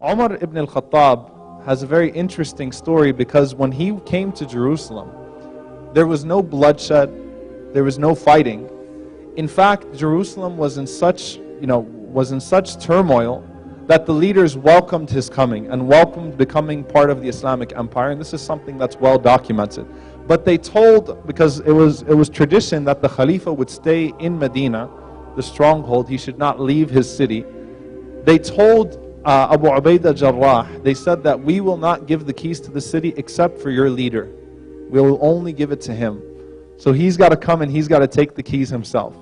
Umar ibn al-Khattab has a very interesting story, because when he came to Jerusalem, there was no bloodshed, there was no fighting. In fact, Jerusalem was in such turmoil that the leaders welcomed his coming and welcomed becoming part of the Islamic Empire, and this is something that's well documented. But they told, because it was tradition that the Khalifa would stay in Medina, the stronghold, he should not leave his city. They told Abu Ubaidah Jarrah, they said that we will not give the keys to the city except for your leader. We will only give it to him. So he's got to come and he's got to take the keys himself.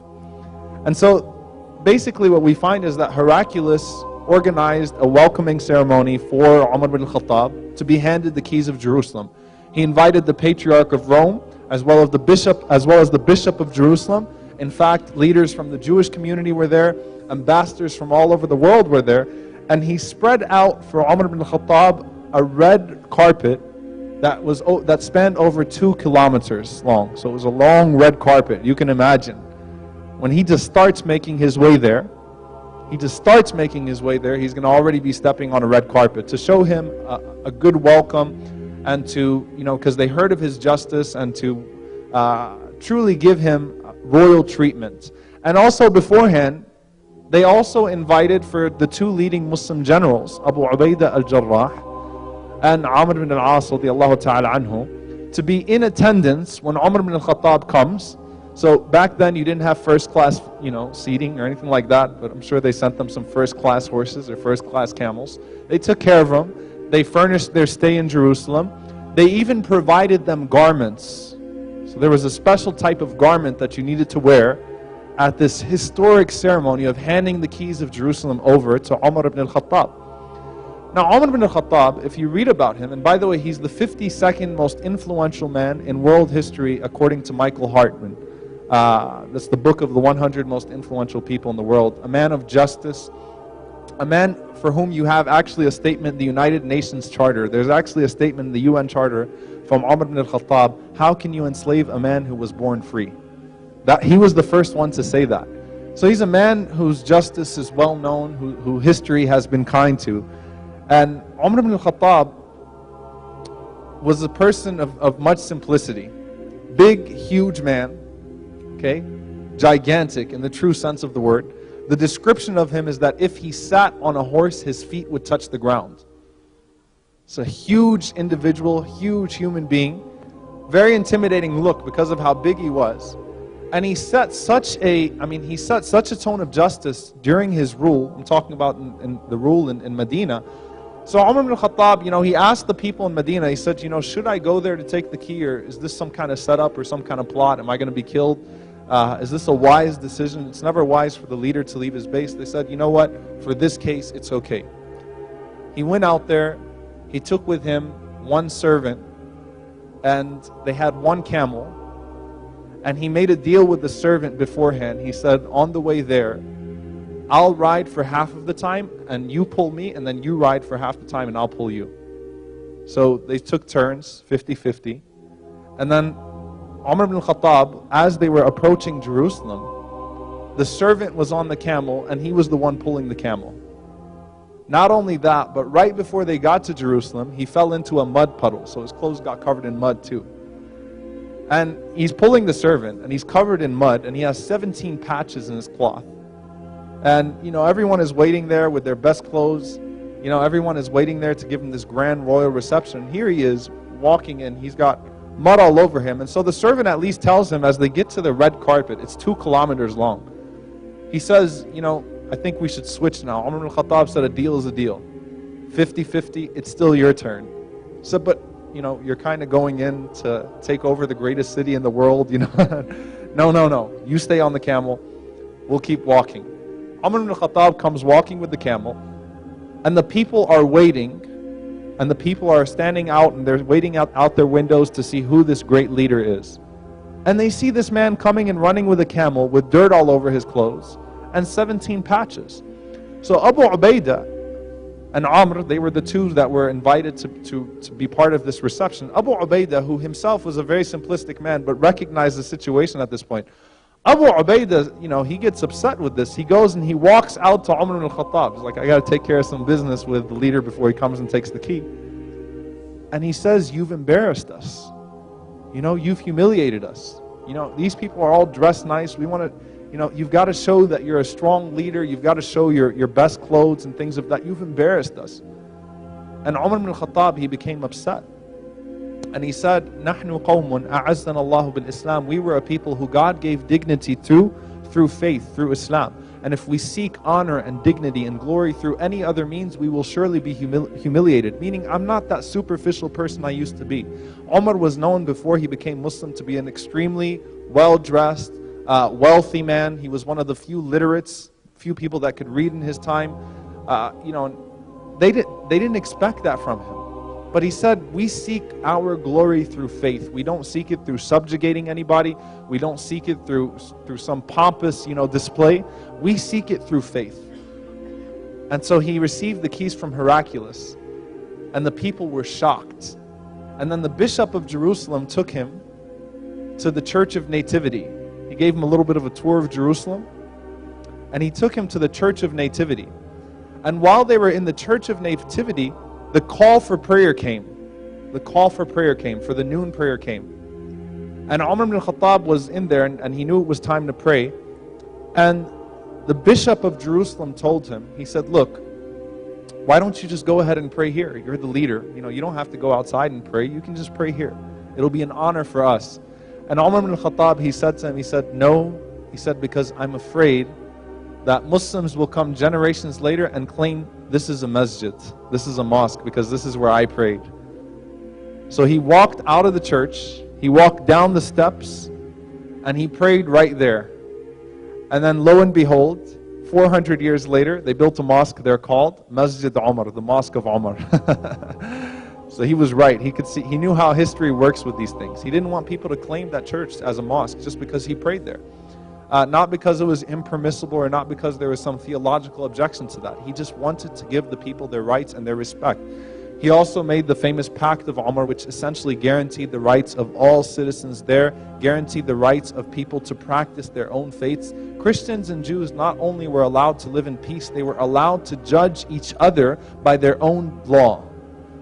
And so basically what we find is that Heraclius organized a welcoming ceremony for Umar ibn al-Khattab to be handed the keys of Jerusalem. He invited the Patriarch of Rome as well as the Bishop of Jerusalem. In fact, leaders from the Jewish community were there, ambassadors from all over the world were there, and he spread out for Umar ibn al-Khattab a red carpet that spanned over 2 kilometers long. So it was a long red carpet, you can imagine. When he just starts making his way there, he's going to already be stepping on a red carpet to show him a good welcome, and to, because they heard of his justice, and to truly give him royal treatment. And also beforehand, they also invited for the 2 leading Muslim generals, Abu Ubaidah al-Jarrah and Amr ibn al-As radiyallahu ta'ala anhu, to be in attendance when Umar ibn al-Khattab comes. So back then you didn't have first class, seating or anything like that, but I'm sure they sent them some first class horses or first class camels. They took care of them. They furnished their stay in Jerusalem. They even provided them garments. So there was a special type of garment that you needed to wear at this historic ceremony of handing the keys of Jerusalem over to Umar ibn al-Khattab. Now Umar ibn al-Khattab, if you read about him, and by the way, he's the 52nd most influential man in world history according to Michael Hartman. That's the book of the 100 most influential people in the world. A man of justice, a man for whom you have actually a statement in the United Nations Charter. There's actually a statement in the UN Charter from Umar ibn al-Khattab, how can you enslave a man who was born free? That he was the first one to say that. So he's a man whose justice is well known, who history has been kind to. And Umar ibn al-Khattab was a person of much simplicity. Big, huge man, okay? Gigantic in the true sense of the word. The description of him is that if he sat on a horse, his feet would touch the ground. It's a huge individual, huge human being. Very intimidating look because of how big he was. And he set such a tone of justice during his rule. I'm talking about in the rule in Medina. So Umar ibn al-Khattab, he asked the people in Medina, he said, should I go there to take the key, or is this some kind of setup or some kind of plot? Am I going to be killed? Is this a wise decision? It's never wise for the leader to leave his base. They said, you know what? For this case, it's okay. He went out there. He took with him 1 servant, and they had 1 camel. And he made a deal with the servant beforehand. He said, on the way there, I'll ride for half of the time, and you pull me, and then you ride for half the time, and I'll pull you. So they took turns, 50-50. And then Umar ibn al-Khattab, as they were approaching Jerusalem, the servant was on the camel, and he was the one pulling the camel. Not only that, but right before they got to Jerusalem, he fell into a mud puddle, so his clothes got covered in mud too. And he's pulling the servant, and he's covered in mud, and he has 17 patches in his cloth. And, everyone is waiting there with their best clothes. Everyone is waiting there to give him this grand royal reception. Here he is, walking in. He's got mud all over him. And so the servant at least tells him, as they get to the red carpet, it's 2 kilometers long. He says, I think we should switch now. Umar ibn al-Khattab said a deal is a deal. 50-50, it's still your turn. So, but, you're kind of going in to take over the greatest city in the world, No. You stay on the camel. We'll keep walking. Umar ibn al-Khattab comes walking with the camel, and the people are waiting, and the people are standing out, and they're waiting out their windows to see who this great leader is. And they see this man coming and running with a camel with dirt all over his clothes and 17 patches. So Abu Ubaidah and Amr, they were the 2 that were invited to be part of this reception. Abu Ubaidah, who himself was a very simplistic man but recognized the situation at this point, Abu Ubaidah, he gets upset with this. He goes and he walks out to Umar ibn al-Khattab. He's like, I got to take care of some business with the leader before he comes and takes the key. And he says, you've embarrassed us. You've humiliated us. These people are all dressed nice. We want to, you've got to show that you're a strong leader. You've got to show your best clothes and things of that. You've embarrassed us. And Umar ibn al-Khattab, he became upset. And he said, نَحْنُ قَوْمٌ أَعَزَّنَ اللَّهُ بِالْإِسْلَامِ. We were a people who God gave dignity through faith, through Islam. And if we seek honor and dignity and glory through any other means, we will surely be humiliated. Meaning, I'm not that superficial person I used to be. Umar was known before he became Muslim to be an extremely well-dressed, wealthy man. He was one of the few literates, few people that could read in his time. They didn't expect that from him. But he said, we seek our glory through faith. We don't seek it through subjugating anybody. We don't seek it through some pompous, display. We seek it through faith. And so he received the keys from Heraclius, and the people were shocked. And then the bishop of Jerusalem took him to the Church of Nativity. He gave him a little bit of a tour of Jerusalem, and he took him to the Church of Nativity. And while they were in the Church of Nativity, the call for prayer came. The call for prayer came, for the noon prayer came. And Umar ibn al-Khattab was in there, and he knew it was time to pray. And the bishop of Jerusalem told him, he said, look, why don't you just go ahead and pray here? You're the leader. You don't have to go outside and pray. You can just pray here. It'll be an honor for us. And Umar ibn al-Khattab, he said to him, he said, no. He said, because I'm afraid that Muslims will come generations later and claim this is a masjid, this is a mosque, because this is where I prayed. So he walked out of the church, he walked down the steps, and he prayed right there. And then lo and behold, 400 years later, they built a mosque there called Masjid Umar, the Mosque of Umar. So he was right. He knew how history works with these things. He didn't want people to claim that church as a mosque just because he prayed there. Not because it was impermissible or not because there was some theological objection to that. He just wanted to give the people their rights and their respect. He also made the famous Pact of Umar, which essentially guaranteed the rights of all citizens there, guaranteed the rights of people to practice their own faiths. Christians and Jews not only were allowed to live in peace, they were allowed to judge each other by their own law.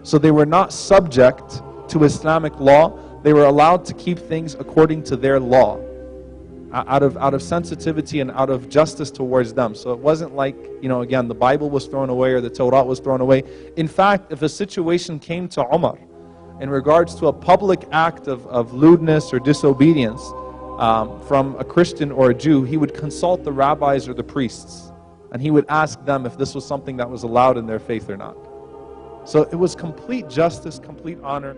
So they were not subject to Islamic law. They were allowed to keep things according to their law, out of sensitivity and out of justice towards them. So it wasn't like, again, the Bible was thrown away or the Torah was thrown away. In fact, if a situation came to Umar in regards to a public act of lewdness or disobedience from a Christian or a Jew, he would consult the rabbis or the priests, and he would ask them if this was something that was allowed in their faith or not. So it was complete justice, complete honor.